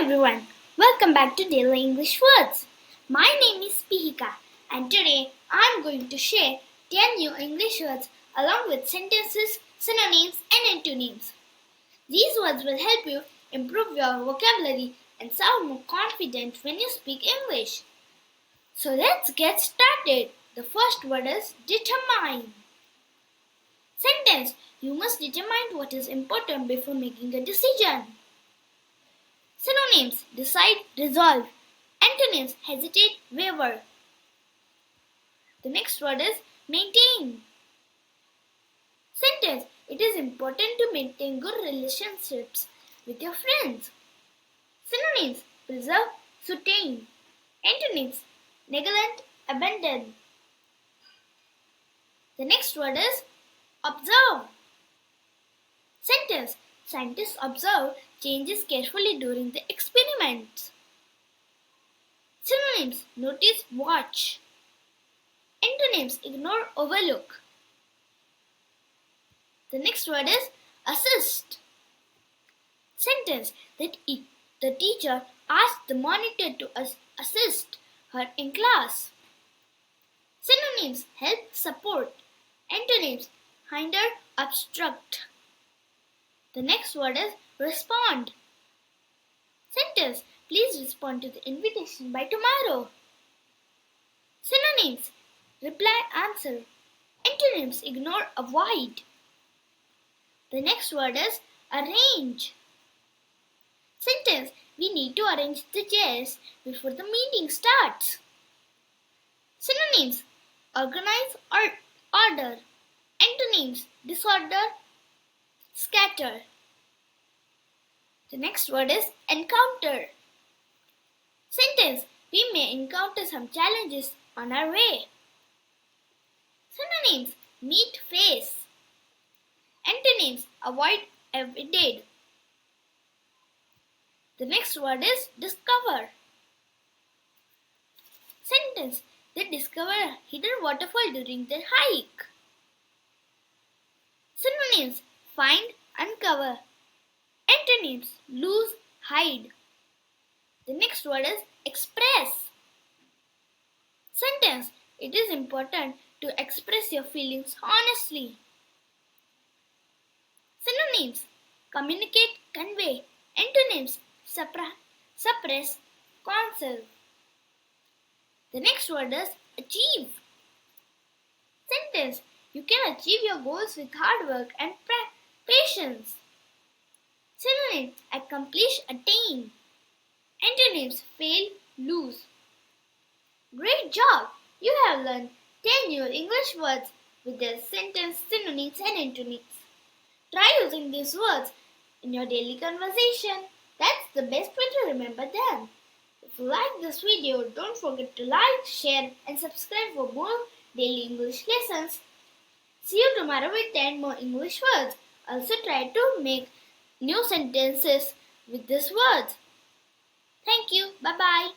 everyone, welcome back to Daily English Words. My name is Pihika and today I am going to share 10 new English words along with sentences, synonyms and antonyms. These words will help you improve your vocabulary and sound more confident when you speak English. So let's get started. The first word is determine. Sentence: you must determine what is important before making a decision. Synonyms: decide, resolve. Antonyms: hesitate, waver. The next word is maintain. Sentence: it is important to maintain good relationships with your friends. Synonyms: preserve, sustain. Antonyms: neglect, abandon. The next word is observe. Sentence: scientists observe changes carefully during the experiments. Synonyms: notice, watch. Antonyms: ignore, overlook. The next word is assist. Sentence: the teacher asked the monitor to assist her in class. Synonyms: help, support. Antonyms: hinder, obstruct. The next word is respond. Sentence: please respond to the invitation by tomorrow. Synonyms: reply, answer. Antonyms: ignore, avoid. The next word is arrange. Sentence: we need to arrange the chairs before the meeting starts. Synonyms: organize or order. Antonyms: disorder, scatter. The next word is encounter. Sentence: we may encounter some challenges on our way. Synonyms: meet, face. Antonyms: avoid, evade. The next word is discover. Sentence: they discover a hidden waterfall during their hike. Synonyms: find, uncover. Antonyms: lose, hide. The next word is express. Sentence: it is important to express your feelings honestly. Synonyms: communicate, convey. Antonyms: suppress, conserve. The next word is achieve. Sentence: you can achieve your goals with hard work and patience. Synonyms: accomplish, attain. Antonyms: fail, lose. Great job! You have learned 10 new English words with their sentence, synonyms and antonyms. Try using these words in your daily conversation. That's the best way to remember them. If you like this video, don't forget to like, share and subscribe for more daily English lessons. See you tomorrow with 10 more English words. Also try to make new sentences with these words. Thank you. Bye-bye.